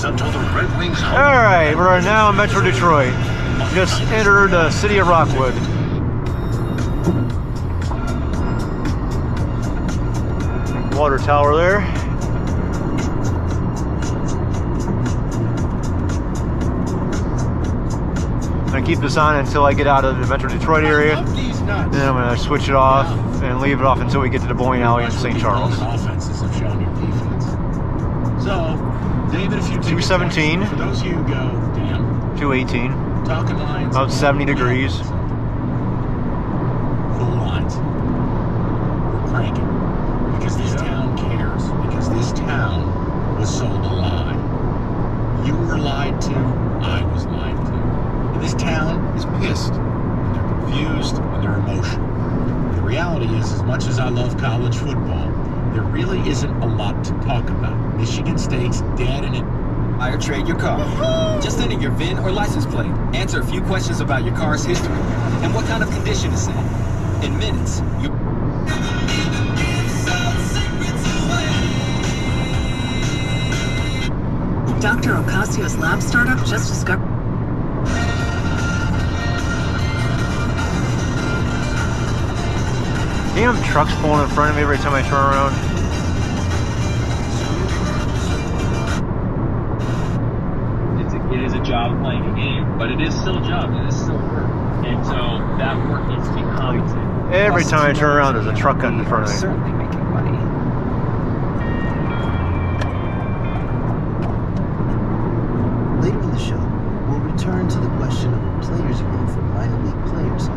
until the Red Wings. All right, we're now in Metro Detroit. Just entered the city of Rockwood. Water tower there. I'm gonna keep this on until I get out of the Metro Detroit area. And then I'm gonna switch it off and leave it off until we get to the bowling alley in St. Charles. Offenses have shown your defense. So, David, if you 217. For those of you who go, damn. 218. Talking lines. About 70 degrees. Full lines. We're cranking. Because this town cares. Because this town was sold a lie. You were lied to. I was lied to. And this town is pissed. And they're confused and they're emotional. The reality is, as much as I love college football, there really isn't a lot to talk about. Michigan State's dead and it. Buy or trade your car. Just enter your VIN or license plate. Answer a few questions about your car's history and what kind of condition it's in. In minutes, you. Dr. Ocasio's lab startup just discovered. Damn trucks pulling in front of me every time I turn around. It is a job playing a game, but it is still a job. It is still work. And so that work needs to be compensated. Every time I turn around, there's a truck in front of me. Certainly making money. Later in the show, we'll return to the question of a players' room for minor league players who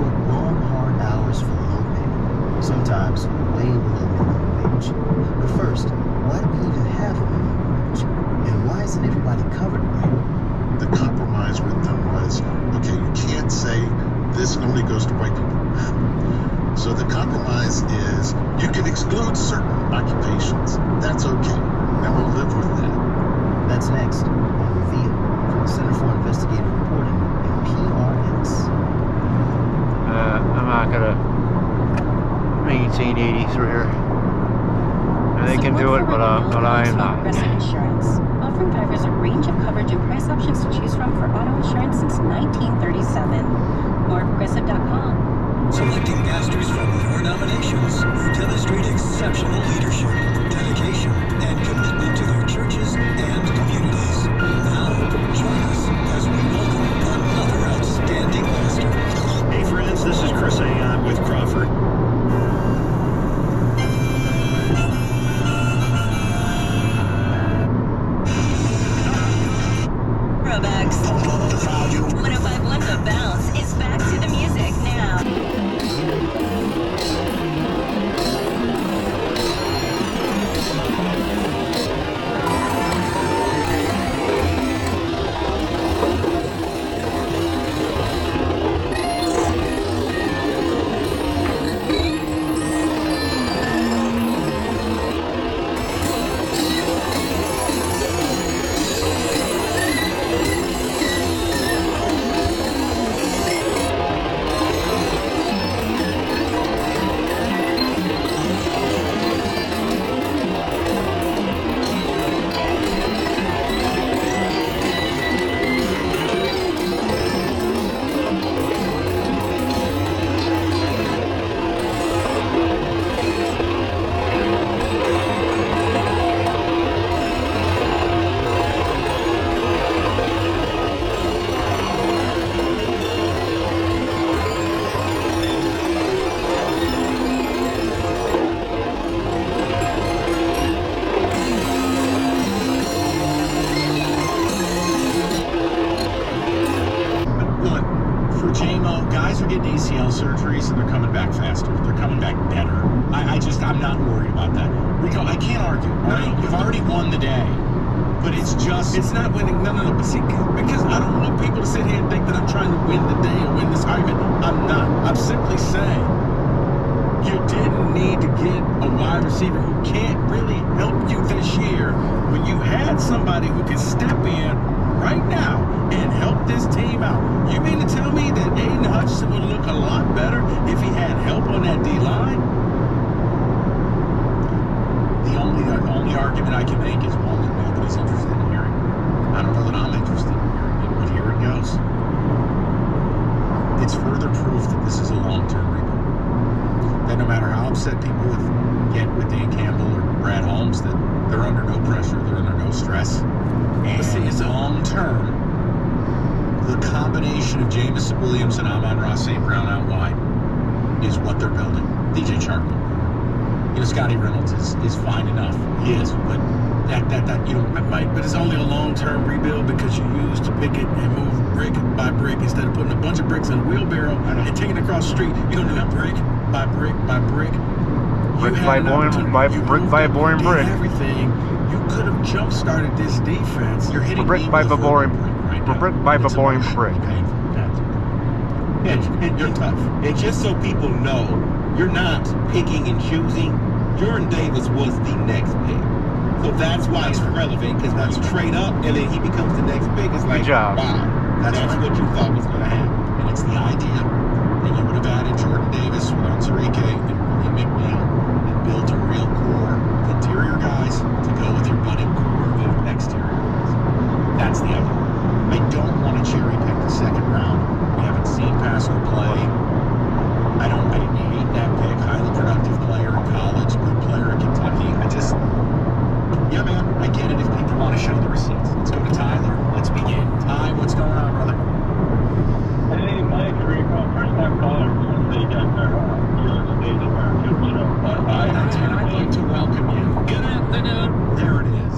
work long, hard hours for low pay, sometimes way below minimum wage. But first, why do we even have a minimum wage? And why isn't everybody covered by it? The compromise with them was, okay, you can't say this only goes to white people. So the compromise is you can exclude certain occupations. That's okay. And we'll live with that. That's next on Reveal from the Center for Investigative Reporting and PRX. I'm not gonna maintain 80 through here. And they can do it, but I am not. Progressive Insurance, offering drivers a range of coverage and price options to choose from for auto insurance since 1937. More at progressive.com. Selecting pastors from your nominations who demonstrate exceptional leadership, dedication, and commitment to their churches and communities. Now, join us as we welcome another outstanding pastor. Hey friends, this is Chris Aon with Crawford. Throwbacks. 105.1 The Bounce is back to the music now. Guys are getting ACL surgeries and they're coming back faster. They're coming back better. I'm not worried about that. Rico, I can't argue. Right? You've already won the day. But it's not winning. No. But see, because I don't want people to sit here and think that I'm trying to win the day or win this argument. I'm not. I'm simply saying you didn't need to get a wide receiver who can't really help you this year when you had somebody who can step in right now and help this team out. You mean to tell me that Aiden Hutchinson would look a lot better if he had help on that D-line? The only argument I can make is one that nobody's interested in hearing. I've said people get with Dan Campbell or Brad Holmes that they're under no pressure, they're under no stress. And it's long term, the combination of Jamison Williams and Amon-Ra St. Brown out wide is what they're building. DJ Charkman. You know, Scotty Reynolds is fine enough. He is, but that you know, Mike, but it's only a long-term rebuild because you used to pick it and move brick by brick instead of putting a bunch of bricks in a wheelbarrow and taking it across the street. You don't do that brick by brick by brick. Brick by boring brick. Everything. You could have jump-started this defense. you're hitting Brick me by before boring the brick right now. brick by It's boring emotional brick. pain for that. And You're tough. And just so people know, you're not picking and choosing. Jordan Davis was the next pick. So that's why it's relevant, because when you trade up and then he becomes the next pick, it's like, job. wow, that's what you thought was going to happen. And it's the idea that you would have added Jordan Davis with Onsarike and Willie McNeil and built a real core of interior guys to go with your budding core of exterior guys. That's the idea. I don't want to cherry pick the second round. We haven't seen Pascal play. I didn't hate that pick. Highly productive player in college, good player in Kentucky. Yeah, man, I get it if people want to show the receipts. Let's go to Tyler. Let's begin. Ty, what's going on, brother? Hey, Mike, first time caller. Just want to say you guys are killing stage at our Cube show. I'd like to welcome you. Good afternoon. There it is.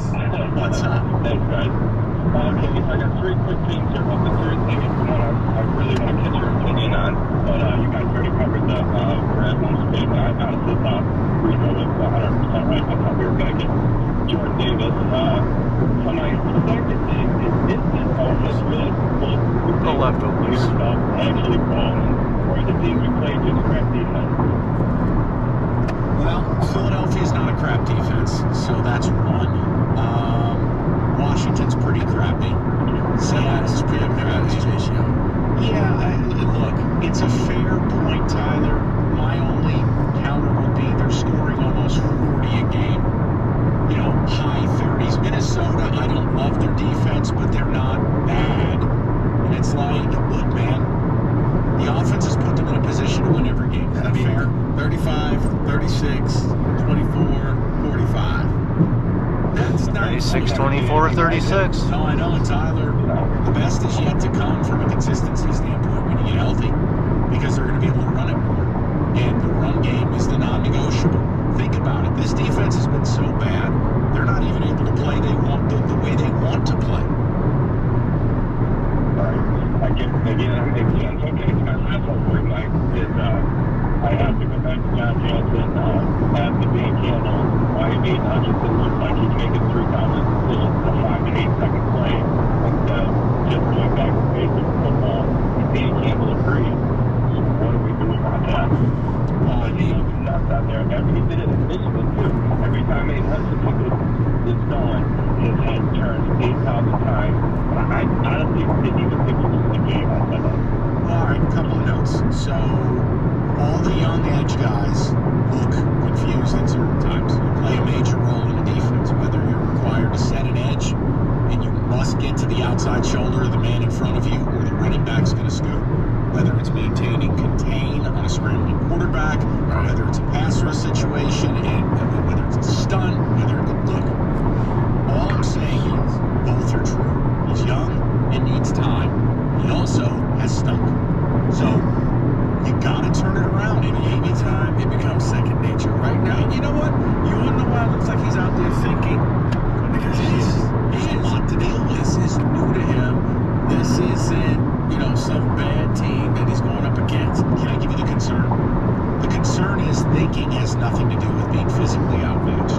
What's up? Thanks, guys. Okay, so I got three quick things here about the third thing. It's one I really want to get your opinion on. But you guys already covered the Brad Holmes pick. I honestly thought Reno was 100% right. I thought we were going to get Jordan Davis. So my second thing is this offense really full The leftovers. stuff actually balling, or the teams we play just crap defense? Well, Philadelphia's not a crap defense, so that's one. Washington's pretty crappy. Seattle's pretty crappy. Yeah, look, it's a fair point, Tyler. My only counter would be they're scoring almost 40 a game. You know, high 30s. Minnesota, I don't love their defense, but they're not bad. And it's like, look, man, the offense has put them in a position to win every game. Is that fair? 35, 36, 24, 45. That's not 36, 24, 36. No, I know, and Tyler, the best is yet to come from a consistency standpoint when you get healthy, because they're going to be able to run it more. And the run game is the non-negotiable. Think about it. This defense has been so bad, they're not even able to play the way they want to play. I get it. Again, that makes sense. Okay, so my last one for you, Mike, is I have to go back to John Jansen, after being Campbell, why Aiden Hutchinson looks like he's making 3,000 still a 5 and 8 second play instead of just going back to basic football. And Dan Campbell agreed. So what do we do about that? He's nuts out there. He did it in Michigan, too. Every time Aiden Hutchinson is going, his head turns 8,000 times. But I honestly didn't even think it was the game on Sunday. All right, a couple of notes. So, all the young edge guys look confused at certain times. You play a major role in a defense, whether you're required to set an edge and you must get to the outside shoulder of the man in front of you, or the running back's going to scoot. Whether it's maintaining contain on a scrambling quarterback, whether it's a pass rush situation, and whether it's a stunt, whether it's look. All I'm saying is both are true. He's young and needs time. He also has stunk. So you gotta turn it around. And Anytime it becomes second nature. Right now, you know what? You want to know why it looks like he's out there thinking? Because he has a lot to deal with. This is new to him. This isn't, some bad team that he's going up against. Can I give you the concern? The concern is thinking has nothing to do with being physically outmatched.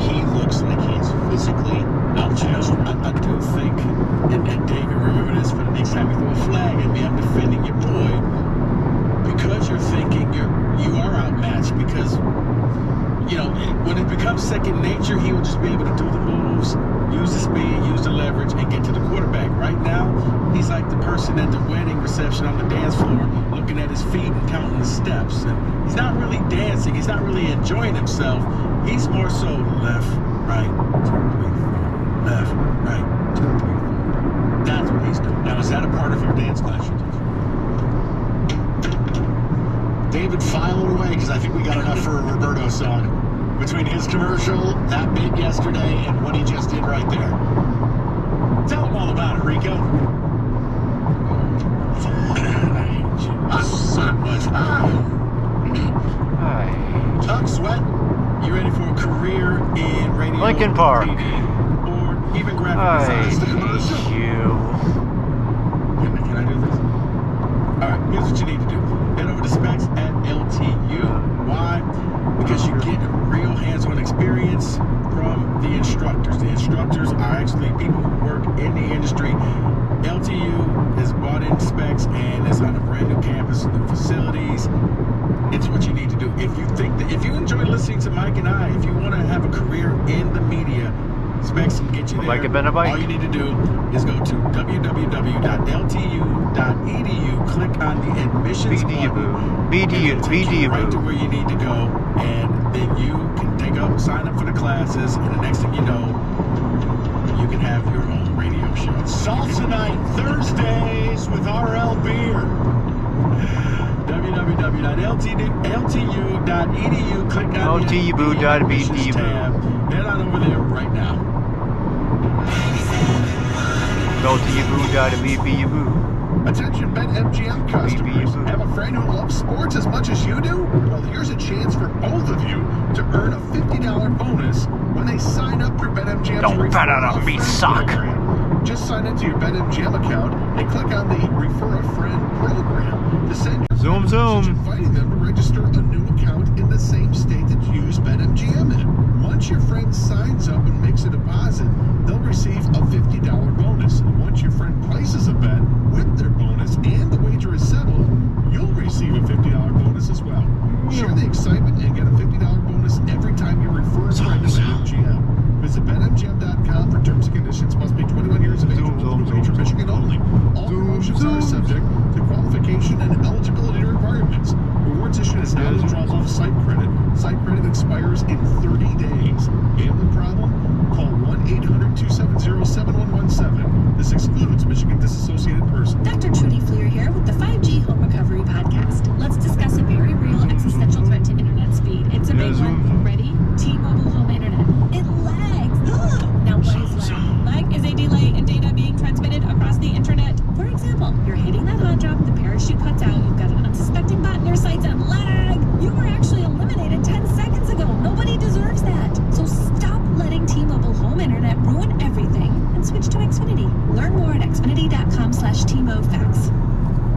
He looks like he's physically outmatched. I do think, and David, remember this for the next time you throw a flag at me, I'm defending your boy. Because you're thinking you are outmatched, because when it becomes second nature, he will just be able to do the moves, use the speed, use the leverage, and get to the quarterback. Right now, he's like the person at the wedding reception on the dance floor, looking at his feet and counting the steps. And he's not really dancing. He's not really enjoying himself. He's more so left, right, 2, 3, 4, left, right, 2, 3, 4. That's what he's doing. Now, is that a part of your dance class you teach? David, file it away because I think we got enough for a Roberto song. Between his commercial, that bit yesterday, and what he just did right there. Tell him all about it, Rico. I hate you so much. Tuck Sweat, you ready for a career in radio, Lincoln Park, TV, or even graphic design? It's the commercial. Can I do this? All right, here's what you need to do. Head over to specs at LTU. Why? Because you get real hands-on experience from the instructors. The instructors are actually people who work in the industry. LTU has bought in specs and is on a brand new campus, new facilities. It's what you need to do. If you think that, if you enjoy listening to Mike and I, if you want to have a career in the media, specs can get you there. All you need to do is go to www.ltu.edu, click on the admissions button, BDU, right to where you need to go, and then you can sign up for the classes, and the next thing you know, you can have your own radio show. Salsa Night Thursdays with RL Beer. www.ltu.edu, click on the admissions tab. Head on over there right now. Attention BetMGM customers. Have a friend who loves sports as much as you do? Well, here's a chance for both of you to earn a $50 bonus when they sign up for BetMGM's Don't bet on me, suck. program. Just sign into your BetMGM account and click on the Refer a Friend program to send your message inviting them to register a new account in the same state that you use BetMGM in. Once your friend signs up and makes a deposit, they'll receive a $50 bonus. And once your friend places a bet with their bonus and the wager is settled, you'll receive a $50 bonus as well. Share the excitement and get a $50 bonus every time you refer a friend to BetMGM. Visit BetMGM.com for terms and conditions. Must be 21 years of age. Wager Michigan only. All promotions are subject to qualification and eligibility requirements. Rewards issued is not withdrawable of site credit. Site credit expires in 30 days. Gambling problem? Call 1-800-270-7117. This excludes Michigan Disassociated Persons. Dr. Trudy Fleer here with the 5G Home Recovery Podcast. Let's discuss a very real existential threat to internet speed. It's a big one. Ready? T-Mobile Home Internet. It lags. Ugh. Now what is lag? Lag is a delay in data being transmitted across the internet. For example, you're hitting that hot drop, the parachute cuts out, you've got an unsuspecting bot in your sights, and lag! You were actually eliminated 10 seconds ago. Nobody deserves that. So stop letting T-Mobile Home Internet ruin everything and switch to Xfinity. Learn more at xfinity.com/TMOFax.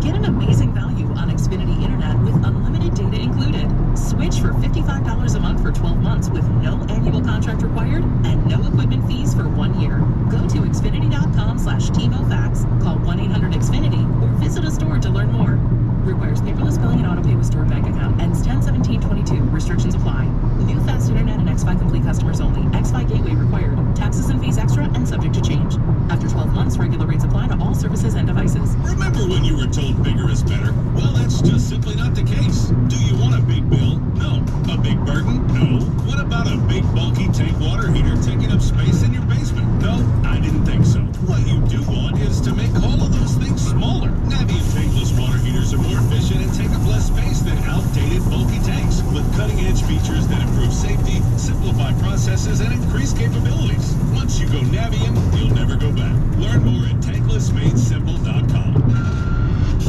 Get an amazing value on Xfinity Internet with unlimited data included. Switch for $55 a month for 12 months with no annual contract required and no equipment fees for 1 year. Go to xfinity.com/TMOFax, call 1-800-XFINITY, or visit a store to learn more. Requires paperless billing and autopay with stored bank account. Ends 10/17/22. Restrictions apply. New fast internet and xFi Complete customers only. xFi Gateway required. Taxes and fees extra and subject to change. After 12 months, regular rates apply to all services and devices. Remember when you were told bigger is better? Well, that's just simply not the case. Do you want a big bill? No. A big burden? No. What about a big bulky tank water heater taking up space in your basement? No, I didn't think so. What you do want is to make all of those things smaller. Navien tankless water heaters are more efficient and take up less space than outdated bulky tanks, with cutting-edge features that improve safety, simplify processes, and increase capabilities. Once you go Navien, you'll never go back. Learn more at tanklessmadesimple.com.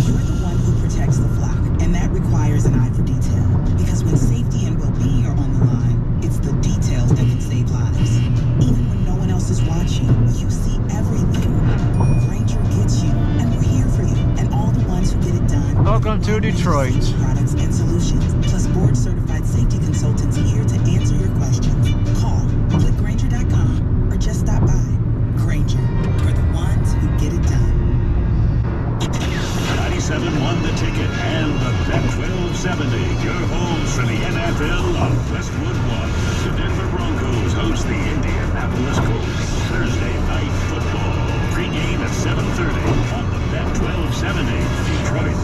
You're the one who protects the flock, and that requires an eye for detail. Because when safety and well-being are on the line, it's the details that can save lives. Even when no one else is watching, you see everything. Granger gets you, and we're here for you, and all the ones who get it done. Welcome to Detroit. Products and solutions, plus board-certified safety consultants here to answer your questions. Call, click Granger.com, or just stop by. Granger, for the ones who get it done. 97 won the ticket and the Bet 1270. Your homes for the NFL on Westwood One. The Denver Broncos host the Indianapolis Colts. Thursday night football. Pre-game at 7:30 on the Bet 1270. Detroit.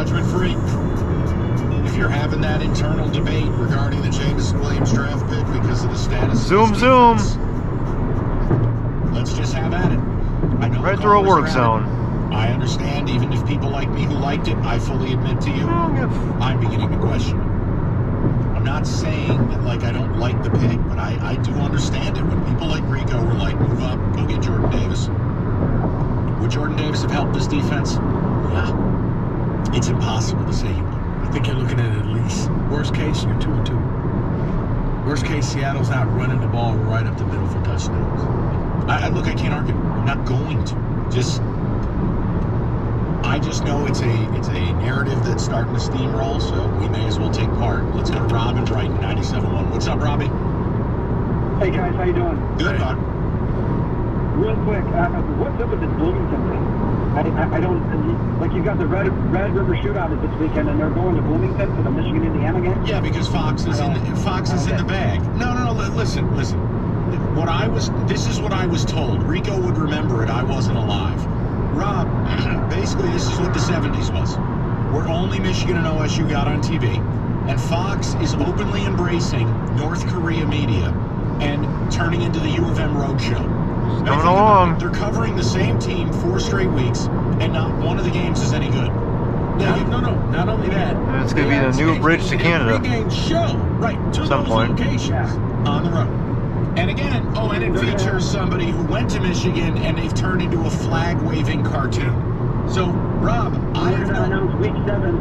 judgment free. If you're having that internal debate regarding the Jameson Williams draft pick because of the status Zoom, of his zoom. defense, let's just have at it. I know Right the through a callers work are zone. adamant. I understand, even if people like me who liked it, I fully admit to you, I'm beginning to question it. I'm not saying that, like, I don't like the pick, but I do understand it when people like Rico were like, move up, go get Jordan Davis. Would Jordan Davis have helped this defense? Yeah. It's impossible to say he would. I think you're looking at least. Worst case, you're 2-2. Worst case, Seattle's not running the ball right up the middle for touchdowns. Look, I can't argue. I'm not going to. I just know it's a narrative that's starting to steamroll, so we may as well take part. Let's go to Rob in Brighton, 97.1. What's up, Robbie? Hey guys, how you doing? Good, bud. Real quick, what's up with this Bloomington thing? I don't, like, you got the Red River Shootout this weekend, and they're going to Bloomington for the Michigan-Indiana game? Yeah, because Fox is in the bag. No, listen. This is what I was told. Rico would remember it. I wasn't alive. Rob, basically this is what the 70s was. Where only Michigan and OSU got on TV. And Fox is openly embracing North Korea media and turning into the U of M roadshow. Coming along. They're covering the same team 4 straight weeks, and not one of the games is any good. No, not only that. It's going to be the new bridge to Canada. Pre-game show, right, to some those point. locations. On the road. And again, and it features somebody who went to Michigan and they've turned into a flag-waving cartoon. So, Rob, I have announced week 7,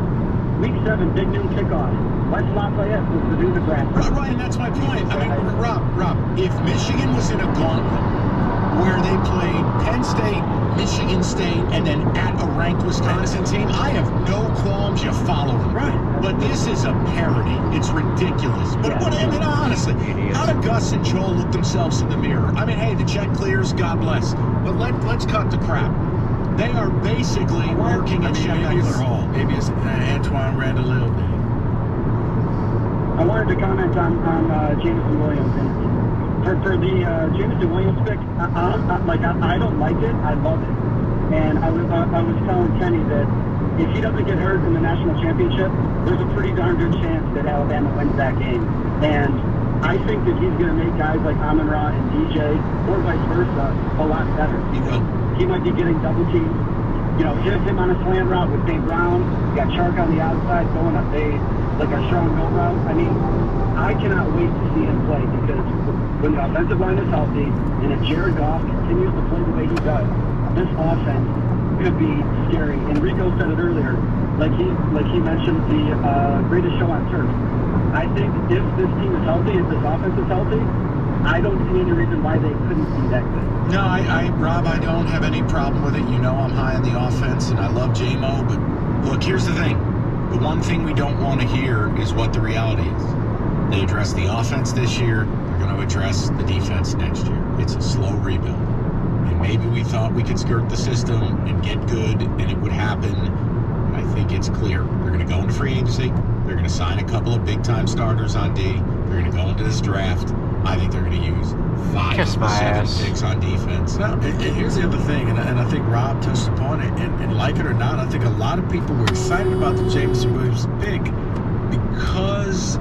big noon kickoff. West Lafayette was to do the draft. Right, and that's my point. I mean, Rob, if Michigan was in a gauntlet where they played Penn State, Michigan State, and then at a ranked Wisconsin team, I have no qualms you following. Right. But this is a parody. It's ridiculous. But I mean, honestly, how do Gus and Joel look themselves in the mirror? I mean, hey, the check clears, God bless. But let's cut the crap. They are basically working in Sheckler Hall. Maybe it's Antoine Randall Day. I wanted to comment on Jameson Williams. And for the Jameson Williams pick, I don't like it. I love it. And I was telling Kenny that if he doesn't get hurt in the national championship, there's a pretty darn good chance that Alabama wins that game. And I think that he's going to make guys like Amon-Ra and DJ, or vice versa, a lot better. He will. He might be getting double teamed. You know, hit him on a slant route with Dave Brown. You got Chark on the outside going up like a strong go route. I mean, I cannot wait to see him play because when the offensive line is healthy and if Jared Goff continues to play the way he does, this offense could be scary. And Rico said it earlier, like he mentioned the greatest show on turf. I think if this team is healthy, if this offense is healthy, I don't see any reason why they couldn't be that good. No, Rob, I don't have any problem with it. You know I'm high on the offense, and I love J-Mo, but look, here's the thing. The one thing we don't want to hear is what the reality is. They addressed the offense this year. They're going to address the defense next year. It's a slow rebuild. And maybe we thought we could skirt the system and get good, and it would happen. I think it's clear. They're going to go into free agency. They're going to sign a couple of big-time starters on D. They're going to go into this draft. I think they're going to use 5 of the 7 picks on defense. Now, and here's the other thing, and I think Rob touched upon it, and like it or not, I think a lot of people were excited about the Jameson Williams pick because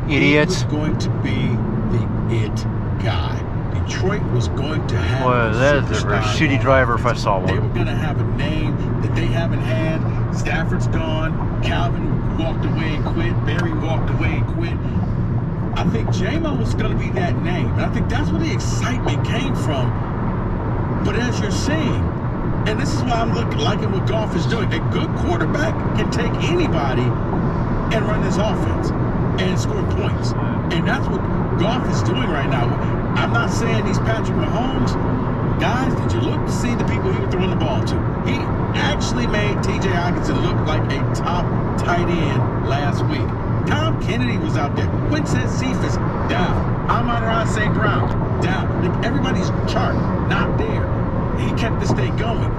he was going to be the it guy. Detroit was going to have that's a shitty driver if I saw one. They were going to have a name that they haven't had. Stafford's gone. Calvin walked away and quit. Barry walked away and quit. I think J-Mo was going to be that name. And I think that's where the excitement came from. But as you're seeing, and this is why I'm liking what Goff is doing, a good quarterback can take anybody and run this offense and score points. And that's what Goff is doing right now. I'm not saying he's Patrick Mahomes. Guys, did you look to see the people he was throwing the ball to? He actually made T.J. Hockenson look like a top tight end last week. Tom Kennedy was out there. Quincy Cephas, down. Amon-Ra St. Brown, down. Like everybody's chart, not there. He kept this thing going.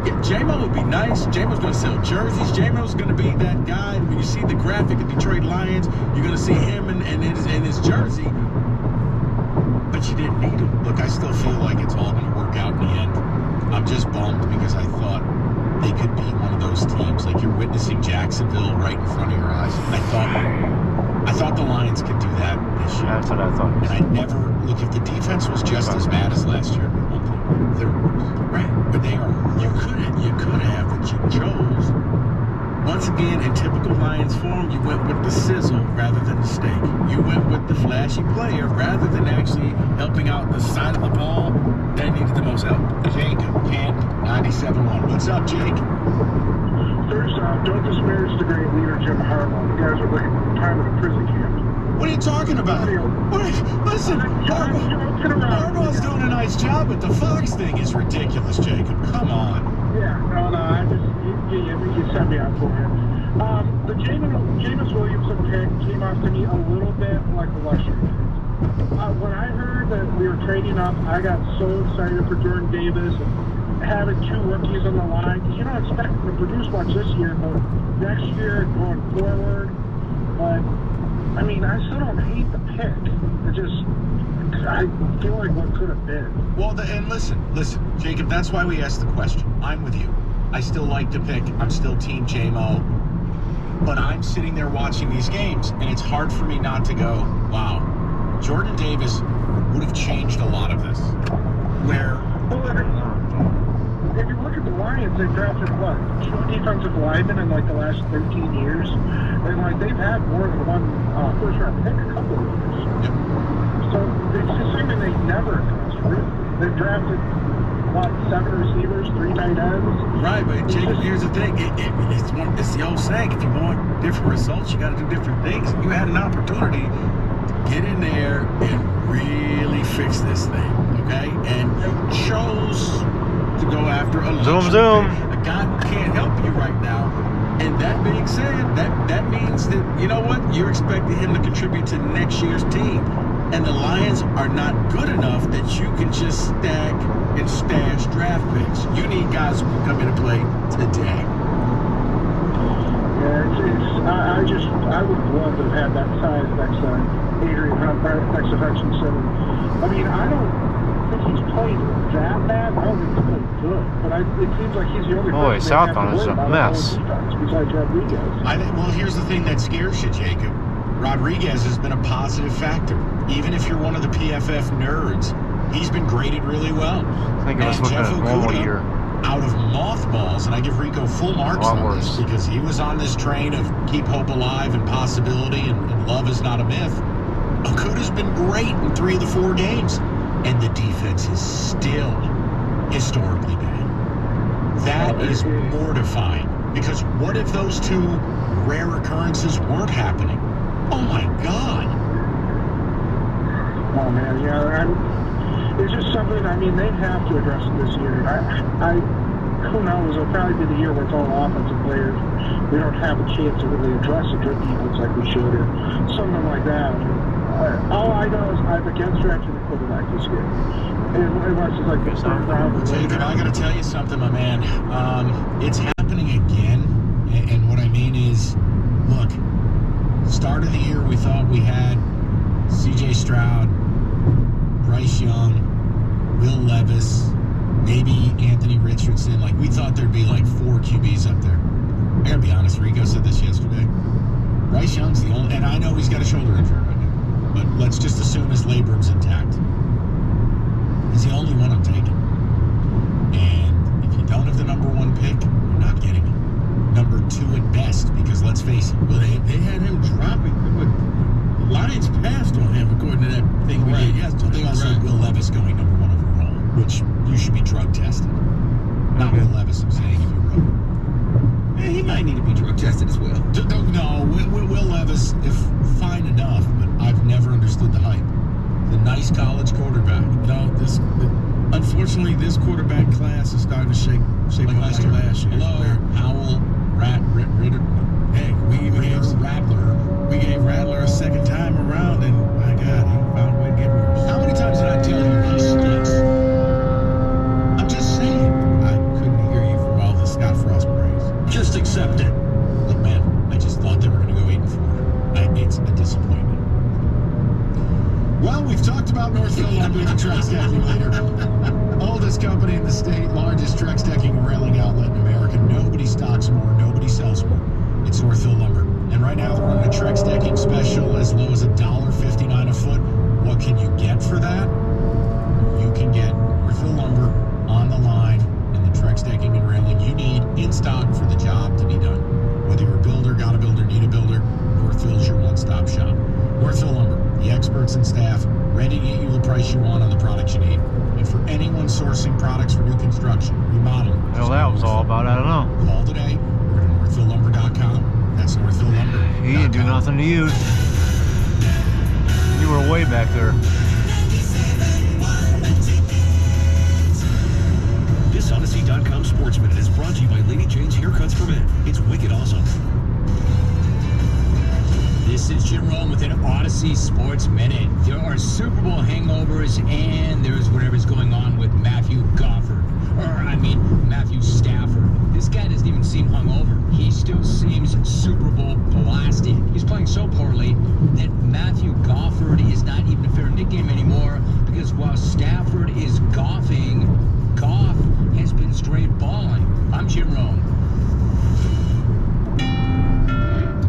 Yeah, J-Mo would be nice. J-Mo's going to sell jerseys. J-Mo's going to be that guy. When you see the graphic of Detroit Lions, you're going to see him in his jersey. But you didn't need him. Look, I still feel like it's all going to work out in the end. I'm just bummed because I thought they could be one of those teams. Like, you're witnessing Jacksonville right in front of your eyes. I thought the Lions could do that this year. That's what I thought. And I never look, if the defense was just as bad as last year, they're right, but they are. You could have, but you chose. Once again, in typical Lions form, you went with the sizzle rather than the steak. You went with the flashy player rather than actually helping out the side of the ball that needed the most help. Jake Camp 97.1. What's up, Jake? First off, don't disparage the great leader Jim Harbaugh. You guys are like time in a prison camp. What are you talking about? Listen, Harbaugh's doing a nice job, but the Fox thing is ridiculous, Jacob. Come on. Yeah, no, I just, you set me up for it. The Jameis Williamson pick came off to me a little bit like the luxury pick. When I heard that we were trading up, I got so excited for Jordan Davis and having two rookies on the line. Because you don't expect them to produce much this year, but next year going forward. But, I mean, I still don't hate the pick. It just, I feel like what could have been. Well, and listen, Jacob, that's why we asked the question. I'm with you. I still like the pick. I'm still Team J-Mo. But I'm sitting there watching these games, and it's hard for me not to go, wow, Jordan Davis would have changed a lot of this. Where... If you look at the Lions, they've drafted, what, 2 defensive linemen in, like, the last 13 years? And, like, they've had more than one first-round pick a couple of years. Yep. So it's just something they never addressed, really. They've drafted, what, 7 receivers, 3 tight ends? Right, but Jacob, here's the thing. It's the old saying, if you want different results, you got to do different things. You had an opportunity to get in there and really fix this thing, okay? And you chose to go after a Zoom. A guy who can't help you right now. And that being said, that means that, you know what? You're expecting him to contribute to next year's team. And the Lions are not good enough that you can just stack and stash draft picks. You need guys who can come in and play today. Yeah, I would love to have had that size next Adrian Hunt, next to Hutchinson. I mean, I don't think he's played that bad. I don't think he's played good. But it seems like he's the only Boy, Southbound is a mess. Besides Rodriguez. Well, here's the thing that scares you, Jacob. Rodriguez has been a positive factor. Even if you're one of the PFF nerds, he's been graded really well. I think it was looking at normal year. Out of mothballs, and I give Rico full marks on this because he was on this train of keep hope alive and possibility and love is not a myth. Okuda's been great in 3 of the 4 games, and the defense is still historically bad. That is mortifying because what if those 2 rare occurrences weren't happening? Oh my God. Oh man, yeah, it's just something, I mean, they have to address it this year. Who knows, it'll probably be the year where it's all offensive players. We don't have a chance to really address a good defense like we should, or something like that. All I know is I'm against drafting the quarterback this year. Unless it's like this time around. Jacob, I got to tell you something, my man. It's happening again, and what I mean is, look, start of the year we thought we had C.J. Stroud, Bryce Young, Will Levis, maybe Anthony Richardson. Like, we thought there'd be like 4 QBs up there. I gotta be honest, Rico said this yesterday. Bryce Young's the only, and I know he's got a shoulder injury right now, but let's just assume his labrum's intact. He's the only one I'm taking. And if you don't have the number 1 pick, you're not getting it. Number 2 at best, because let's face it, well, they had him dropping. The Lions passed on him according to that thing we did yesterday. They also had Will Levis going number 1 overall, which you should be drug tested. Not Will Levis, I'm saying, if you wrote. Yeah, he might need to be drug tested as well. No, Will Levis, if fine enough, but I've never understood the hype. The nice college quarterback. No, unfortunately, this quarterback class is starting to shake like last year. Hello, Howell, Ritter. Heck, we gave Rattler a second time around, and my God, he found a way to get worse. How many times did I tell you he stinks? I'm just saying. I couldn't hear you for all the Scott Frost praise. Just accept it. Look, man, I just thought they were going to go 8-4. It's a disappointment. Well, we've talked about Northville Lumber Truck Stacking Leader. Oldest company in the state, largest truck stacking and railing outlet in America. talking nobody stocks more, nobody sells more. It's Northville Lumber. And right now they're running a Trex decking special as low as $1.59 a foot. What can you get for that? You can get Northville Lumber on the line and the Trex decking and railing you need in stock for the job to be done. Whether you're a builder, got a builder, need a builder, Northville's your one-stop shop. Northville Lumber, the experts and staff, ready to get you the price you want on the products you need. And for anyone sourcing products for new construction, remodeling. Well, that was all about, I don't know. Call today or go to northvillelumber.com. That's northvillelumber.com. He didn't do nothing to you. You were way back there. This Odyssey.com Sports Minute is brought to you by Lady Jane's Haircuts for Men. It's wicked awesome. This is Jim Rome with an Odyssey Sports Minute. There are Super Bowl hangovers, and there's whatever's going on with Matthew Stafford. This guy doesn't even seem hungover. He still seems Super Bowl blasted. He's playing so poorly that Matthew Gofford is not even a fair nickname anymore, because while Stafford is golfing, Goff has been straight balling. I'm Jim Rome.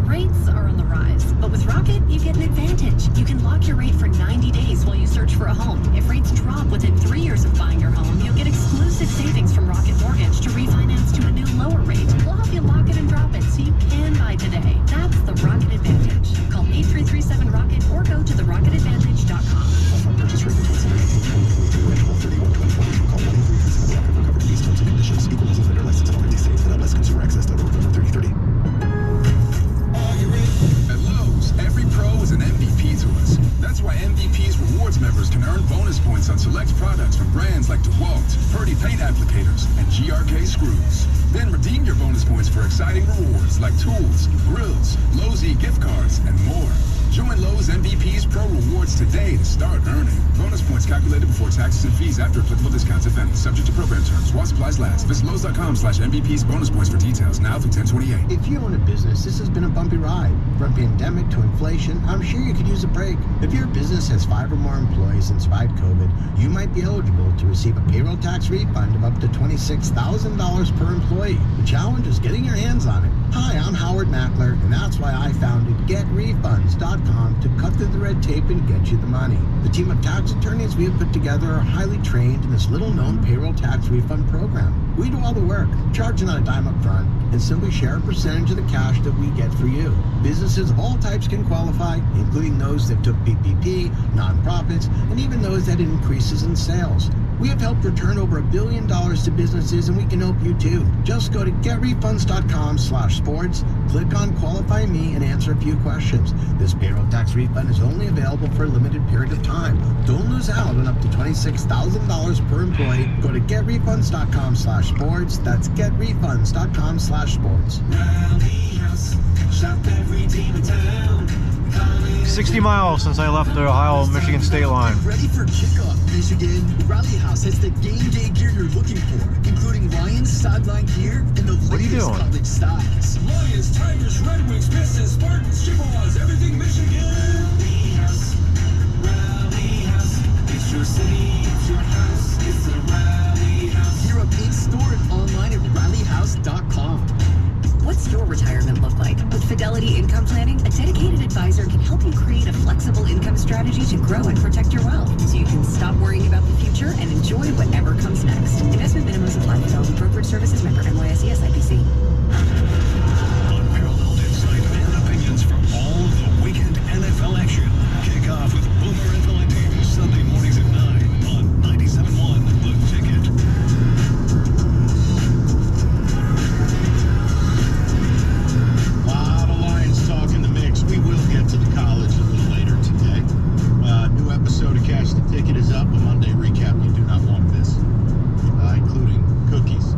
Rates are on the rise, but with Rocket, you get an advantage. You can lock your rate for 90 days while you search for a home. If rates drop within 3 years of buying your home, you'll get exclusive savings from Rocket Mortgage to refinance to a new lower rate. We'll help you lock it and drop it so you can buy today. That's the Rocket Advantage. Call 8337-ROCKET or go to therocketadvantage.com. Purchase rate between 1231 Call 1-833-7-ROCKET for coverage fees, terms and conditions. Equal housing lender licensed in all 50 states. NMLS Consumer Access. November 3030. At Lowe's, every pro is an MVP to us. That's why MVP's rewards members can earn bonus points on select products from brands like DeWalt, Purdy Paint Applicators, and GRK Screws. Then redeem your bonus points for exciting rewards like tools, grills, Lowe's gift cards, and more. Join Lowe's MVP's Pro Rewards today to start earning. Bonus points calculated before taxes and fees after applicable discounts, if any. Subject to program terms. While supplies last. Visit Lowe's.com/MVP's bonus points for details. Now through 10/28. If you own a business, this has been a bumpy ride. From pandemic to inflation, I'm sure you could use a break. If your business has 5 or more employees and survived COVID, you might be eligible to receive a payroll tax refund of up to $26,000 per employee. The challenge is getting your hands on it. Hi, I'm Howard Mackler, and that's why I founded GetRefunds.com to cut through the red tape and get you the money. The team of tax attorneys we have put together are highly trained in this little-known payroll tax refund program. We do all the work, charging not a dime up front, and simply share a percentage of the cash that we get for you. Businesses of all types can qualify, including those that took PPP, nonprofits, and even those that had increases in sales. We have helped return over $1 billion to businesses, and we can help you too. Just go to getrefunds.com/sports, click on Qualify Me, and answer a few questions. This payroll tax refund is only available for a limited period of time. Don't lose out on up to $26,000 per employee. Go to getrefunds.com/sports. That's getrefunds.com/sports. 60 miles since I left the Ohio-Michigan state line. Ready for kickoff, Michigan? Rally House has the game day gear you're looking for, including Lions sideline gear and the latest college styles. Lions, Tigers, Red Wings, Pistons, Spartans, Chippewas, everything Michigan. Rally House. It's your city, it's your house, it's the Rally House. Gear up in store and online at rallyhouse.com. What's your retirement look like? With Fidelity Income Planning, a dedicated advisor can help you create a flexible income strategy to grow and protect your wealth, so you can stop worrying about the future and enjoy whatever comes next. Investment minimums apply. Fidelity Brokerage Services member NYSE SIPC. Unparalleled insight and opinions from all of the weekend NFL action. Kick off with Boomer and Valenti, Sunday mornings at 9 on 97.1 The Ticket. We will get to the college a little later today. New episode of Cash the Ticket is up. A Monday recap you do not want to miss, including cookies.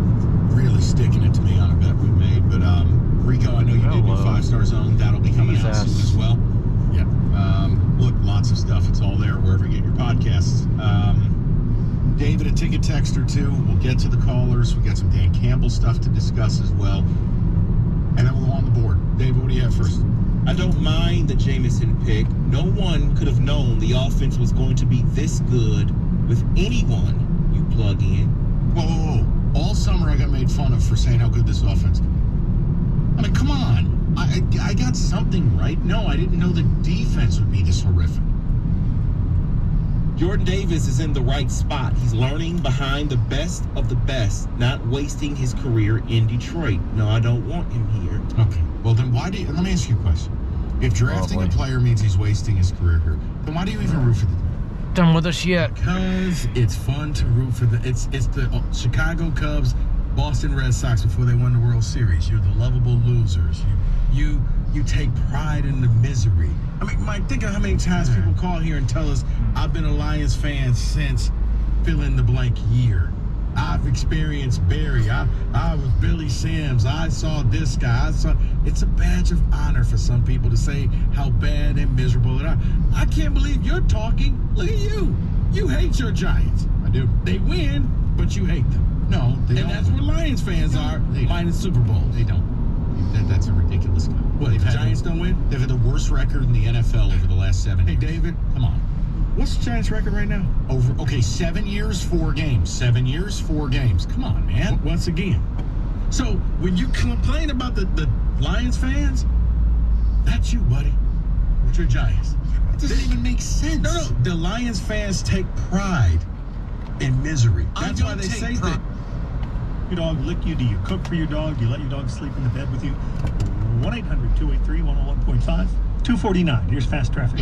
Really sticking it to me on a bet we made. But Rico, I know you did do 5-Star Zone. That'll be coming out soon as well. Yeah. Look, lots of stuff. It's all there wherever you get your podcasts. David, a ticket text or two. We'll get to the callers. We got some Dan Campbell stuff to discuss as well. And then we'll go on the board. David, what do you have first? I don't mind the Jameson pick. No one could have known the offense was going to be this good with anyone you plug in. Whoa. All summer I got made fun of for saying how good this offense. I mean, come on. I got something right. No, I didn't know the defense would be this horrific. Jordan Davis is in the right spot. He's learning behind the best of the best, not wasting his career in Detroit. No, I don't want him here. Okay. Well, then why do you... Let me ask you a question. If drafting a player means he's wasting his career here, then why do you even root for the... Done with us yet? Because it's fun to root for the... It's the Chicago Cubs, Boston Red Sox before they won the World Series. You're the lovable losers. You take pride in the misery. I mean, Mike, think of how many times people call here and tell us, I've been a Lions fan since fill in the blank year. I've experienced Barry. I was Billy Sims. I saw this guy. It's a badge of honor for some people to say how bad and miserable it are. I can't believe you're talking. Look at you. You hate your Giants. I do. They win, but you hate them. No, they don't. And that's where Lions fans are, minus Super Bowl. They don't. That's a ridiculous comment. What, the Giants don't win? They've had the worst record in the NFL over the last 7 years. Hey, David, come on. What's the Giants' record right now? 7 years, 4 games. 7 years, 4 games. Come on, man. Once again. So when you complain about the Lions fans, that's you, buddy. With your Giants. It doesn't even make sense. No. The Lions fans take pride in misery. That's why they say that. Your dog lick you? Do you cook for your dog? Do you let your dog sleep in the bed with you? 1-800-283-101.5. 249. Here's fast traffic.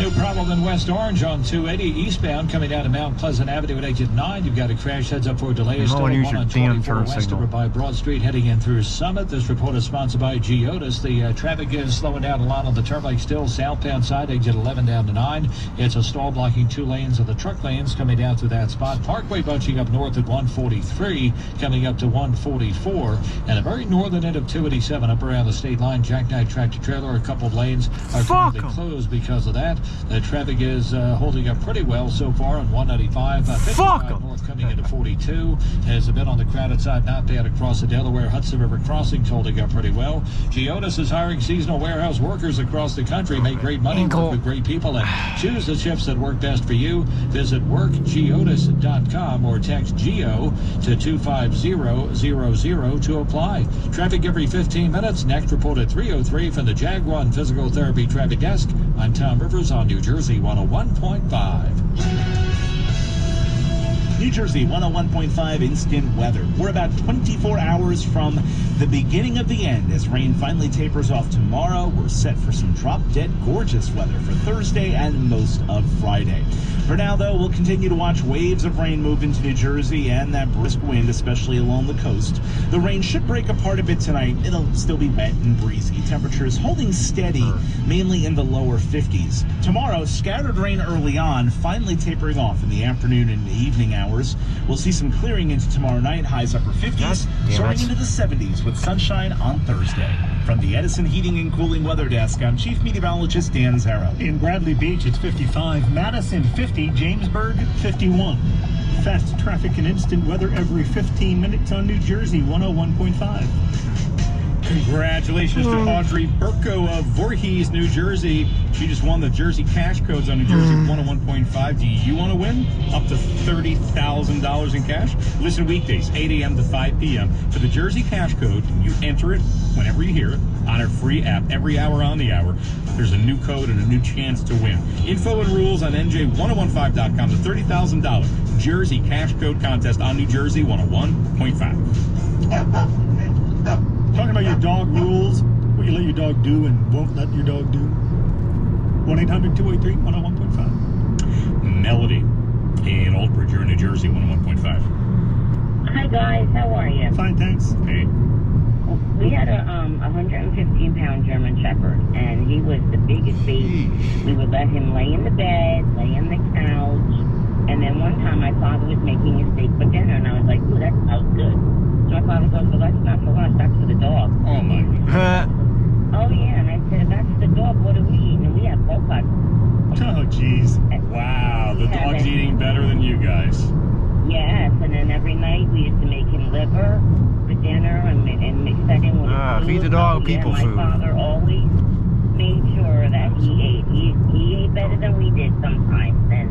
No problem in West Orange on 280 eastbound coming down to Mount Pleasant Avenue at exit 9. You've got a crash heads up for delays. Still one on 24 west over by Broad Street heading in through Summit. This report is sponsored by Geodis. The traffic is slowing down a lot on the Turnpike still. Southbound side exit 11 down to 9. It's a stall blocking 2 lanes of the truck lanes coming down through that spot. Parkway bunching up north at 143 coming up to 144. And the very northern end of 287 up around the state line. Jackknife tractor trailer. A couple of lanes are currently closed because of that. The traffic is holding up pretty well so far on 195. 55 north coming into 42. Has a bit on the crowded side, not bad across the Delaware Hudson River crossings, holding up pretty well. Geodis is hiring seasonal warehouse workers across the country. Make great money, work with great people, and choose the shifts that work best for you. Visit workgeodis.com or text GEO to 25000 to apply. Traffic every 15 minutes. Next report at 3:03 from the Jaguar Physical Therapy Traffic Desk. I'm Tom Rivers on New Jersey 101.5. New Jersey 101.5 instant weather. We're about 24 hours from the beginning of the end. As rain finally tapers off tomorrow, we're set for some drop-dead gorgeous weather for Thursday and most of Friday. For now, though, we'll continue to watch waves of rain move into New Jersey and that brisk wind, especially along the coast. The rain should break apart a bit tonight. It'll still be wet and breezy. Temperatures holding steady, mainly in the lower 50s. Tomorrow, scattered rain early on, finally tapering off in the afternoon and evening hours. We'll see some clearing into tomorrow night, highs upper 50s, soaring into the 70s with sunshine on Thursday. From the Edison Heating and Cooling Weather Desk, I'm Chief Meteorologist Dan Zarrow. In Bradley Beach, it's 55. Madison, 50. Jamesburg, 51. Fast traffic and instant weather every 15 minutes on New Jersey 101.5. Congratulations to Audrey Burko of Voorhees, New Jersey. She just won the Jersey Cash Codes on New Jersey 101.5. Do you want to win up to $30,000 in cash? Listen weekdays, 8 a.m. to 5 p.m. for the Jersey Cash Code. You enter it whenever you hear it on our free app every hour on the hour. There's a new code and a new chance to win. Info and rules on NJ1015.com. The $30,000 Jersey Cash Code contest on New Jersey 101.5. Talking about your dog rules, what you let your dog do and won't let your dog do. 1-800-283-101.5. Melody in Old Bridge, New Jersey 101.5. Hi guys, how are you? Fine, thanks. Hey. We had a 115-pound German Shepherd, and he was the biggest baby. We would let him lay in the bed, lay on the couch, and then one time my father was making a steak for dinner, and I was like, ooh, that smells good. So my father goes, well, that's not for us, that's for the dog. Oh, my. Oh, yeah, and I said, that's the dog, what are we eating? And we have Boca. Oh, jeez. Wow, the dog's eating better than you guys. Yes, and then every night we used to make him liver for dinner and mix that in with food. Feed the dog people my food. My father always made sure that he ate. He ate better than we did sometimes, and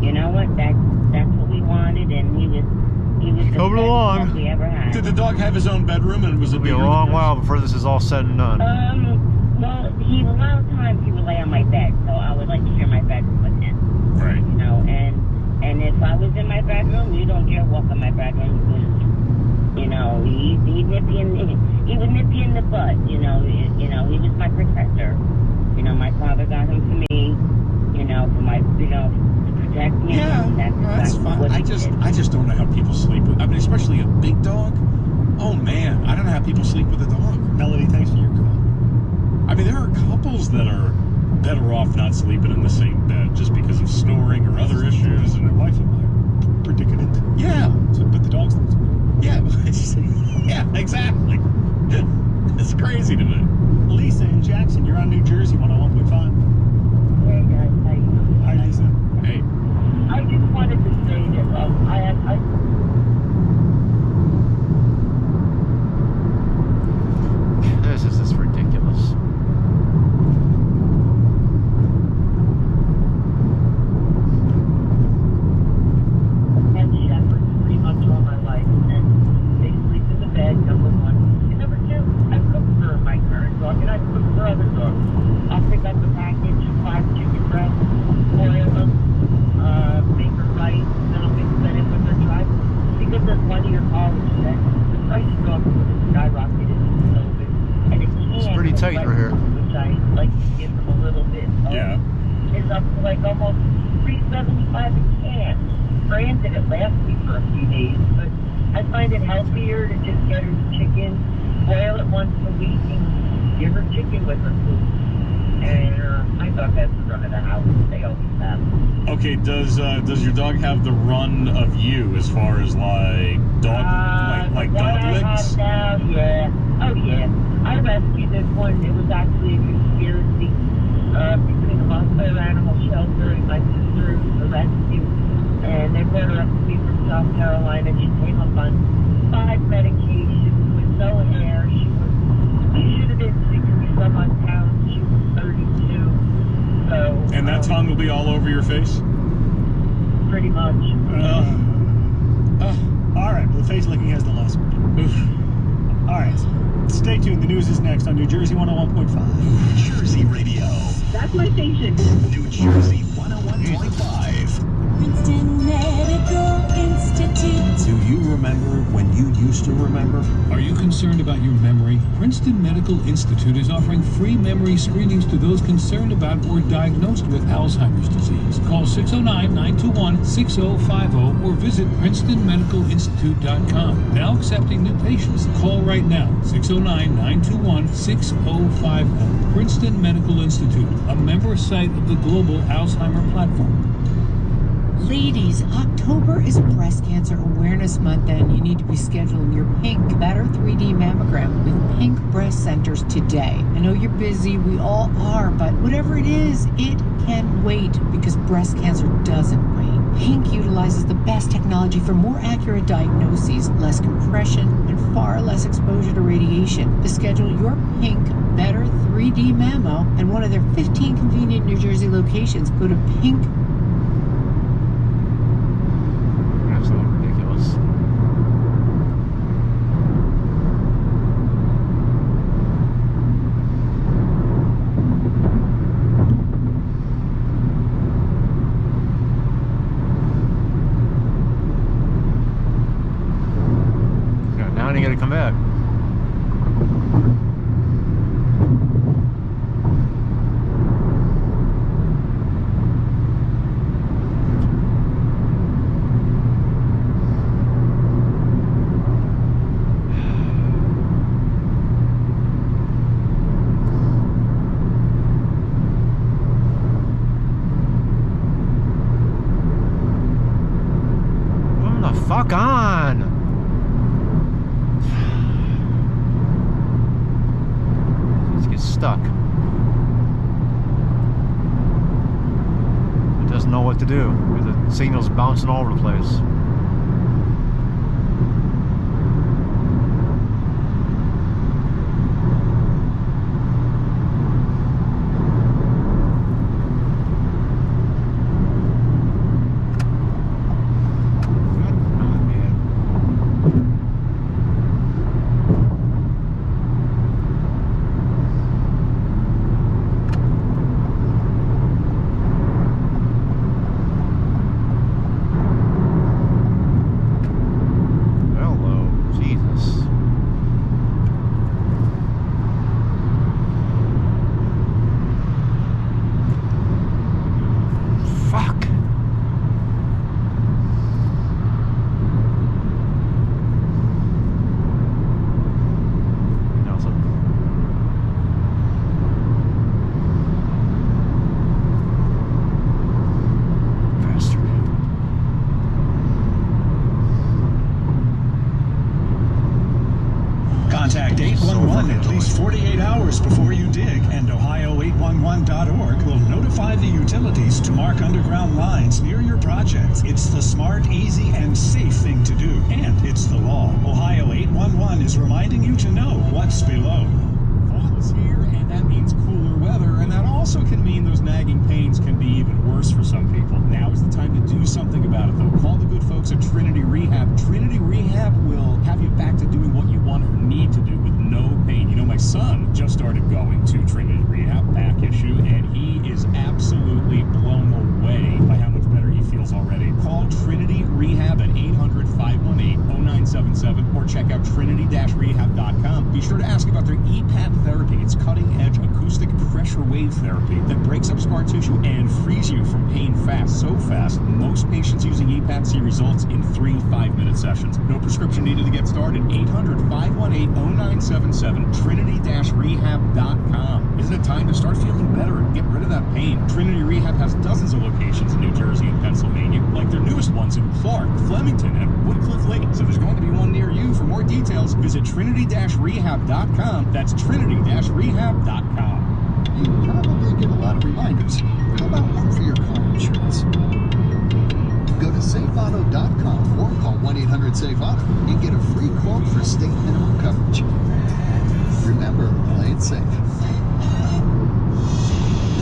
you know what? That's what we wanted, and he was the moving along. We ever had. Did the dog have his own bedroom and was it? It'll be a long while before this is all said and done. Well, a lot of times he would lay on my bed, so I would like to share my bedroom with him. Right. You know, and if I was in my bedroom, you don't dare walk in my bedroom because, you know, he would nip you in the butt. You know, he was my protector. You know, my father got him for me. You know, for my, you know, to protect me. Yeah, that's fine. I just don't know how people sleep with. I mean, especially a big dog. Oh man, I don't know how people sleep with a dog. Melody, thanks for your call. I mean, there are couples that are better off not sleeping in the same bed just because of snoring or other issues. And their wife and I predicament. Yeah, but the dog sleeps. Yeah, yeah, exactly. It's crazy to me. Lisa in Jackson, you're on New Jersey 101.5. Hey guys, how you doing? Hi, Lisa. Hey. I just wanted to say that This is just ridiculous. had shepherds pretty much all my life, and they sleep in the bed, number one. And number two, I cook for my current dog, and I cook for other dogs. I'll pick up a package of 5 chicken breasts, boil them, make her rice, then I'll mix that in with her tribe. Because of 1-year college debt, the price of dog food has skyrocketed since COVID, and it can't. It's pretty tight right here. Which I like to give them a little bit of. Yeah. Is up to like almost $3.75 a can. Granted, it lasts me for a few days, but I find it healthier to just get her the chicken, boil it once a week, and give her chicken with her food. And I thought that's the run of the house. They always have. Okay, does your dog have the run of you as far as like dog like dog licks? Now, yeah. Oh yeah. I rescued this one. It was actually a conspiracy between a welfare animal shelter and my sister, a rescue. And they brought her up to me from South Carolina. She came up on 5 medications with no hair. She should have been 60-some odd pounds. She was 32. So. And that tongue will be all over your face? Pretty much. All right, well, the face licking has the last word. All right, stay tuned. The news is next on New Jersey 101.5. New Jersey Radio. That's my station. New Jersey 101.5. Princeton Medical Institute. Do you remember when you used to remember? Are you concerned about your memory? Princeton Medical Institute is offering free memory screenings to those concerned about or diagnosed with Alzheimer's disease. Call 609-921-6050 or visit PrincetonMedicalInstitute.com. Now accepting new patients. Call right now, 609-921-6050. Princeton Medical Institute, a member site of the Global Alzheimer Platform. Ladies, October is Breast Cancer Awareness Month, and you need to be scheduling your Pink Better 3D mammogram with Pink Breast Centers today. I know you're busy, we all are, but whatever it is, it can wait because breast cancer doesn't wait. Pink utilizes the best technology for more accurate diagnoses, less compression, and far less exposure to radiation. To schedule your Pink Better 3D mammo at one of their 15 convenient New Jersey locations, go to Pink. Absolutely ridiculous. Yeah, now you gotta come back. Fuck on! Just get stuck. It doesn't know what to do. The signal's bouncing all over the place. MaximumFun.org will notify the utilities to mark underground lines near your project. It's the smart, easy, and safe thing to do. And it's the law. Ohio 811 is reminding you to know what's below. Fall is here, and that means cooler weather, and that also can mean those nagging pains can be even worse for some people. Now is the time to do something about it, though. Call the good folks at Trinity Rehab. Trinity Rehab will have you back to doing what you want or need to do with no pain. You know, my son just started going to Trinity Rehab, back issue, and he is absolutely blown away by how much better he feels already. Call Trinity Rehab at 800-518-0977 or check out trinity-rehab.com. Be sure to ask about their EPAT therapy. It's cutting-edge acoustic pressure wave therapy that breaks up scar tissue and frees you from pain fast. So fast, most patients using EPAT see results in 3 5-minute sessions. No prescription needed to get started. 800-518-0977, trinity-rehab.com. Isn't it time to start feeling better and get rid of that pain? Trinity Rehab has dozens of locations in New Jersey and Pennsylvania, like their newest ones in Clark, Flemington, and Woodcliff Lake. So there's going to be one near you. For more details, visit trinity-rehab.com. That's trinity-rehab.com. You probably get a lot of reminders. How about one for your car insurance? Go to safeauto.com or call 1-800-SAFE-AUTO and get a free quote for state minimum coverage. Remember, play it safe.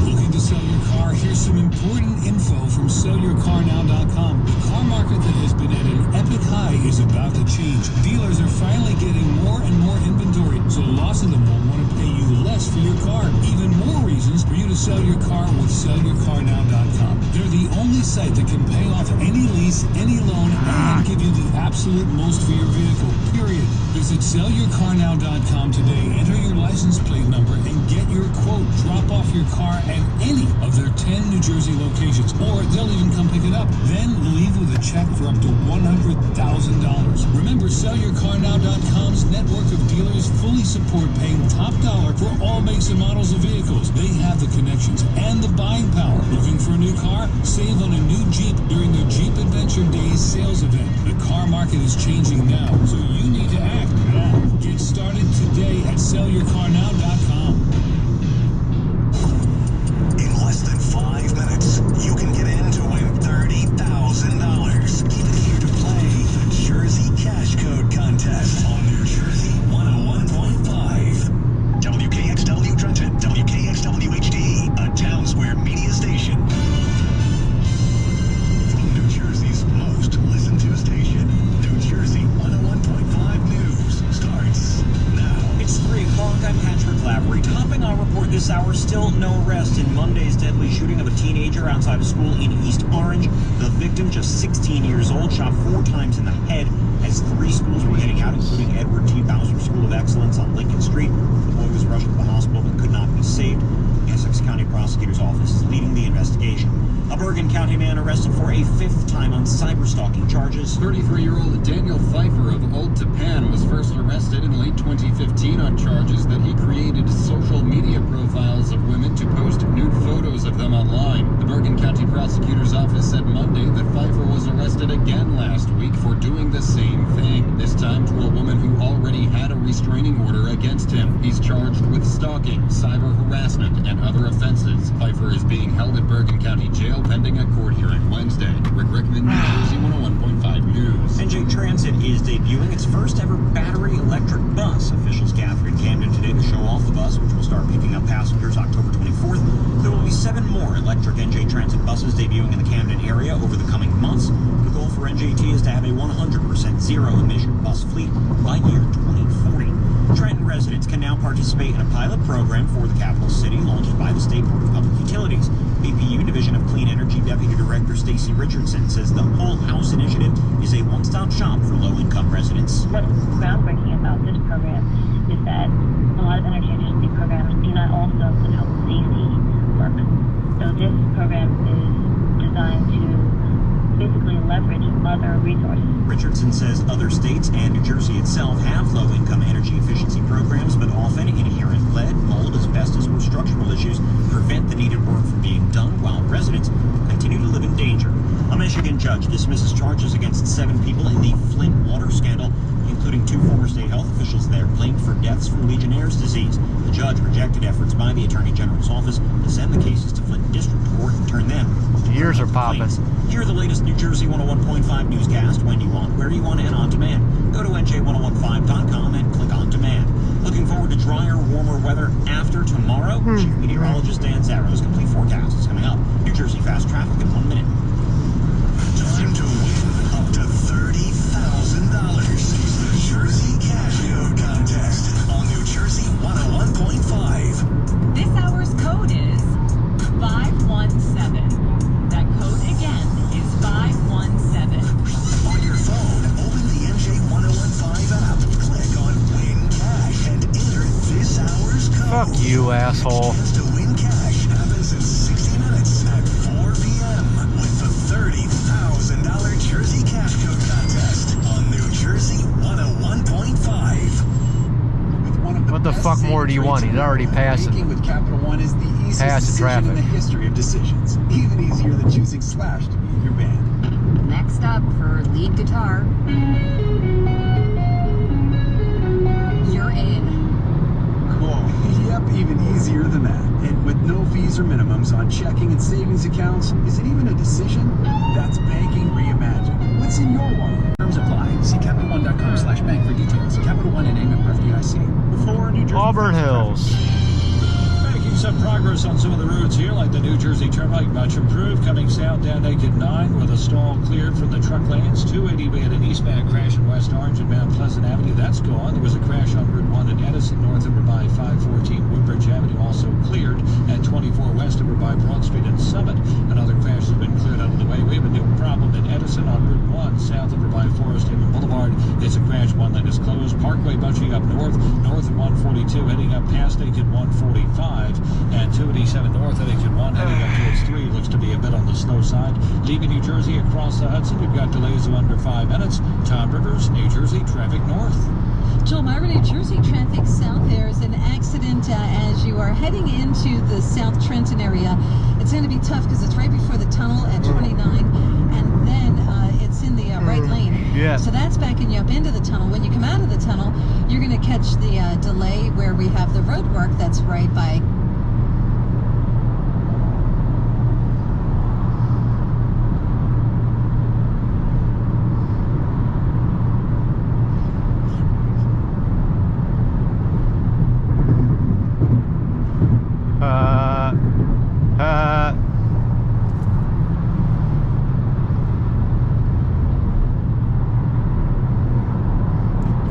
Looking to sell your car? Here's some important info from sellyourcarnow.com. The car market that has been at an epic high is about to change. Dealers are finally getting more and more inventory, so lots of them will want to pay you less for your car. Even more reasons for you to sell your car with sellyourcarnow.com. They're the only site that can pay off any lease, any loan, and give you the absolute most for your vehicle, period. Visit sellyourcarnow.com today. Enter your license plate number and get your quote. Drop off your car at any of their 10 New Jersey locations, or they'll even come pick it up. Then leave with a check for up to $100,000. Remember, sellyourcarnow.com's network of dealers fully support paying top dollar for all makes and models of vehicles. They have the connections and the buying power. Looking for a new car? Save on a new Jeep during their Jeep Adventure Days sales event. The car market is changing now, so you need to act now. Get started today at sellyourcarnow.com. In less than 5 minutes, you can get in to win $30,000. Keep it here to play the Jersey Cash Code Contest on New Jersey 101.5. WKXW Trenton, WKXW HD, a Town Square media station. New Jersey's most listened to station, New Jersey 101.5 News starts now. It's 3 o'clock. I'm Patrick Lavery. Topping our report this hour, still no arrest in Monday's deadly shooting of a teenager outside a school in East Orange. The victim, just 16 years old, shot 4 times in the head as 3 schools were heading out, including Edward T. Bowser School of Excellence on Lincoln Street. The boy was rushed to the hospital but could not be saved. The Essex County Prosecutor's Office is leading the investigation. A Bergen County man arrested for a 5th time on cyber-stalking charges. 33-year-old Daniel Pfeiffer of Old Tapan was first arrested in late 2015 on charges that he created social media profiles of women to post nude photos of them online. The Bergen County Prosecutor's Office said Monday that Pfeiffer was arrested again last week for doing the same thing, this time to a woman who already had a restraining order against him. He's charged with stalking, cyber harassment, and other offenses. Pfeiffer is being held at Bergen County Jail pending a court hearing Wednesday. Rick Rickman, New Jersey 101.5 News. NJ Transit is debuting its first ever battery electric bus. Officials gathered in Camden today to show off the bus, which will start picking up passengers October 24th. There will be 7 more electric NJ Transit buses debuting in the Camden area over the coming months. The goal for NJT is to have a 100% zero-emission bus fleet by year 2040. Trenton residents can now participate in a pilot program for the capital city launched by the State Board of Public Utilities. BPU Division of Clean Energy Deputy Director Stacy Richardson says the Whole House Initiative is a one-stop shop for low-income residents. What's groundbreaking about this program is that a lot of energy efficiency programs do not also help safety work. So this program is designed to basically leverage other resources. Richardson says other states and New Jersey itself have low-income energy efficiency programs, but often inherent lead, mold, asbestos, or structural issues prevent the needed work from being done while residents continue to live in danger. A Michigan judge dismisses charges against 7 people in the Flint water scandal, including including 2 former state health officials there linked for deaths from Legionnaire's disease. The judge rejected efforts by the Attorney General's office to send the cases to Flint District Court and turn them. The ears are popping. Here are the latest New Jersey 101.5 newscast when you want, where you want, and on demand. Go to NJ1015.com and click on demand. Looking forward to drier, warmer weather after tomorrow? Chief Meteorologist Dan Zarrow's complete forecast is coming up. New Jersey Fast Traffic in 1 minute. Time to win up to $30,000. It's the Jersey Cash Code Contest on New Jersey 101.5. This hour's code is 517. That code again is 517. On your phone, open the NJ1015 app, click on Win Cash, and enter this hour's code. Fuck you, asshole. Chance to win cash happens in 60 minutes at 4 p.m. with the $30,000 Jersey Cash Code Contest on New Jersey 101.5. What the fuck more do you want? He's already passing. Banking with Capital One is the easiest Pass the decision traffic. in the history of decisions. Even easier than choosing Slash to be in your band. Next up for lead guitar. You're in. Cool. Yep, even easier than that. And with no fees or minimums on checking and savings accounts, is it even a decision? That's banking reimagined. What's in your wallet? Terms apply. See CapitalOne.com/bank for details. Capital One and name member FDIC. Before New Jersey. Auburn Hills. Making some progress on some of the roads here, like the New Jersey Turnpike, much improved. Coming south down Naked 9 with a stall cleared from the truck lanes. 280, we had an eastbound crash in West Orange and Mount Pleasant Avenue. That's gone. There was a crash on Route 1 in Edison, north over by 514 Woodbridge Avenue, also cleared. At 24 west over by Broad Street and Summit. Another crash has been cleared out of the way. We have a new problem in Edison on Route 1, south over by Forest Haven Boulevard. It's a crash. One lane is closed. Parkway bunching up north of 142, heading up past exit 145. And 287 north at exit 1, heading up towards 3. Looks to be a bit on the slow side. Leaving New Jersey across the Hudson, you've got delays of under 5 minutes. Tom Rivers, New Jersey, traffic north. Joel Myra, New Jersey, traffic south. There's an accident as you are heading into the South Trenton area. It's going to be tough because it's right before the tunnel at 29, and then it's in the right lane. Yeah. So that's backing you up into the tunnel. When you come out of the tunnel, you're going to catch the delay where we have the road work that's right by.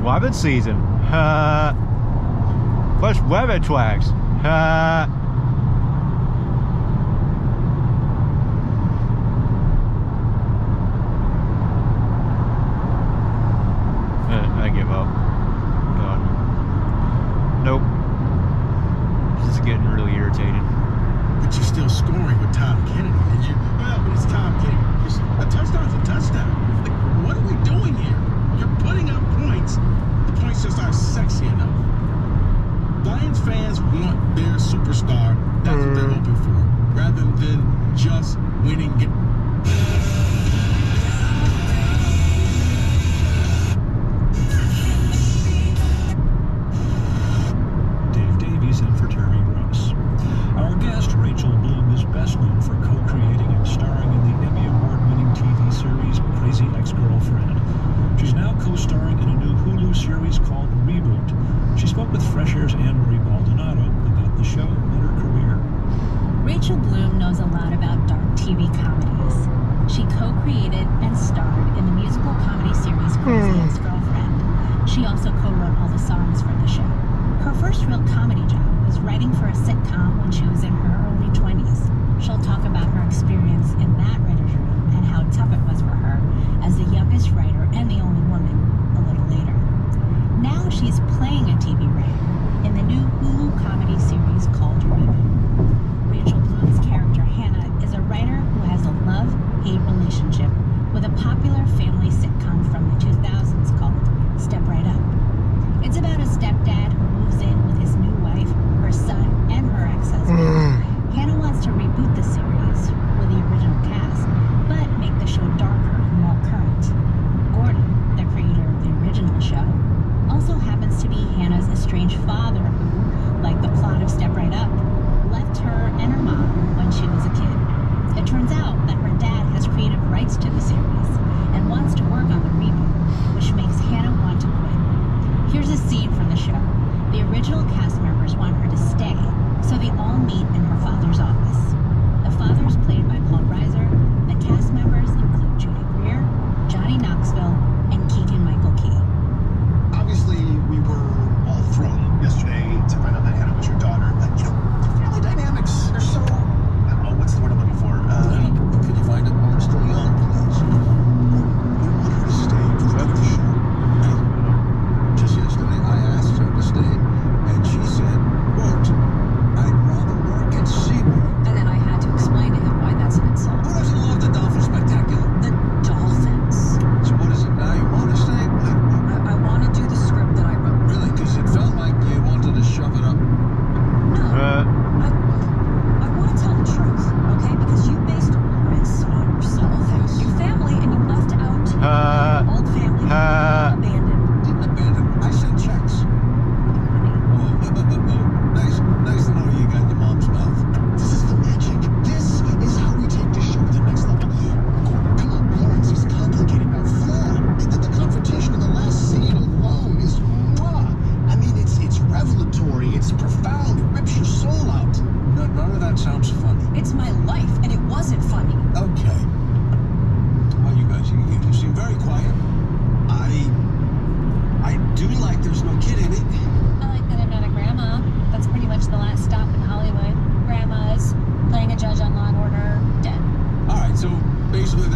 Webbing season. Push webbing twags. I give up. Done. Nope. This is getting really irritating. But you're still scoring with Tom Kennedy. Well, but it's Tom Kennedy. A touchdown's a touchdown. Like, what are we doing here? You're putting up points. The points just aren't sexy enough. Lions fans want their superstar. That's what they're hoping for. Rather than just winning. Dave Davies in for Terry Gross. Our guest, Rachel Bloom, is best known for co-creating and starring in the Emmy Award-winning TV series Crazy Ex-Girlfriend. She's now co-starring in a new Hulu series called Reboot. She spoke with Fresh Air's Anne-Marie Baldonado about the show and her career. Rachel Bloom knows a lot about dark TV comedies. She co-created and starred in the musical comedy series Crazy Ex-Girlfriend. She also co-wrote all the songs for the show. Her first real comedy job was writing for a sitcom when she was in her early 20s. She'll talk about her experience in that writer's room and how tough it was for her as the youngest writer and the only woman a little later. Now she's playing a TV writer in the new Hulu comedy series called Reboot. Rachel Bloom's character Hannah is a writer who has a love-hate relationship with a popular family sitcom from the 2000s called Step Right Up. It's about a stepdad who moves in with his new wife, her son, and her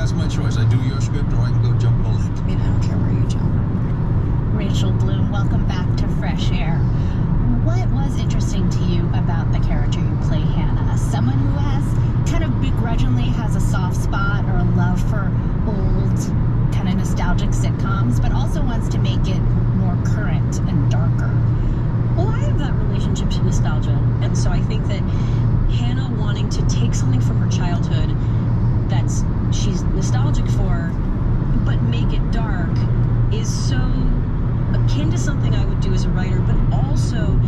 That's my choice. I do your script or I can go jump bullet. I mean, I don't care where you jump. Rachel Bloom, welcome back to Fresh Air. What was interesting to you about the character you play, Hannah? Someone who has kind of begrudgingly has a soft spot or a love for old, kind of nostalgic sitcoms, but also wants to make it more current and darker. Well, I have that relationship to nostalgia, and so I think that Hannah wanting to take something from her childhood that's she's nostalgic for, but make it dark, is so akin to something I would do as a writer, but also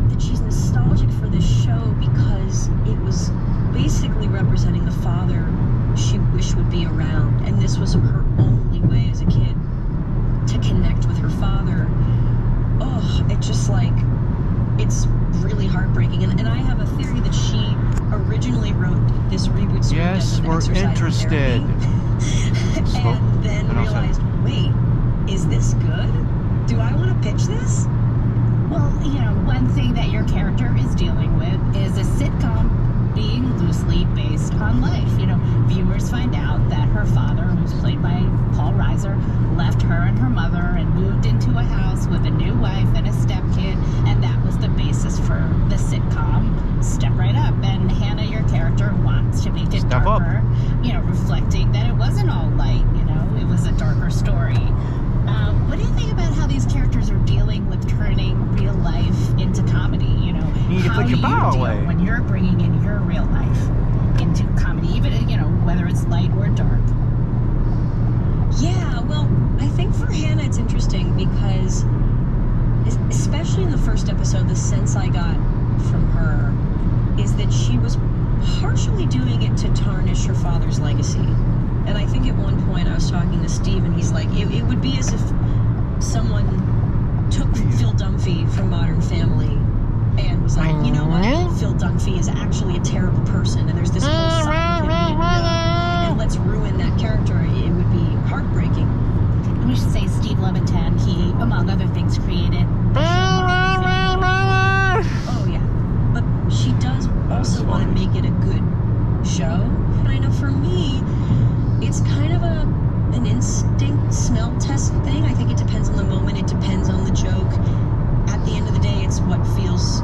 that she's nostalgic for this show because it was basically representing the father she wished would be around, and this was her only way as a kid to connect with her father. Oh, it just like, it's really heartbreaking. And I have a theory that she originally wrote this reboot script as an exercise in interested. and then realized, wait, is this good? Do I want to pitch this? Well, you know, one thing that your character is dealing with is a sitcom being loosely based on life. You know, viewers find out that her father, who's played by Paul Reiser, left her and her mother and moved into a house with a new wife and a stepkid, and that was the basis for the sitcom Step Right Up. And Hannah, your character, wants to make it darker, you know, reflecting that it wasn't all light, you know, it was a darker story. What do you think about how these characters are dealing with turning real life into comedy? You know, how do you deal when you're bringing in your real life into comedy, even, you know, whether it's light or dark? Yeah, well, I think for Hannah it's interesting because, especially in the first episode, the sense I got from her is that she was partially doing it to tarnish her father's legacy. And I think at one point I was talking to Steve and he's like, it would be as if someone took Phil Dunphy from Modern Family and was like, you know what, Phil Dunphy is actually a terrible person and there's this whole side of him we didn't know, and let's ruin that character. It would be heartbreaking. And we should say Steve Levitan, he, among other things, created Oh yeah, but she does also want to make it a good show. And I know for me, it's kind of an instinct smell test thing. I think it depends on the moment. It depends on the joke. At the end of the day, it's what feels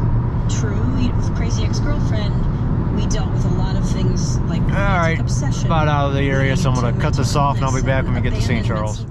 true. With Crazy Ex-Girlfriend, we dealt with a lot of things like all right, obsession. about out of the area, so I'm going to cut this off and I'll be back when we get to St. Charles.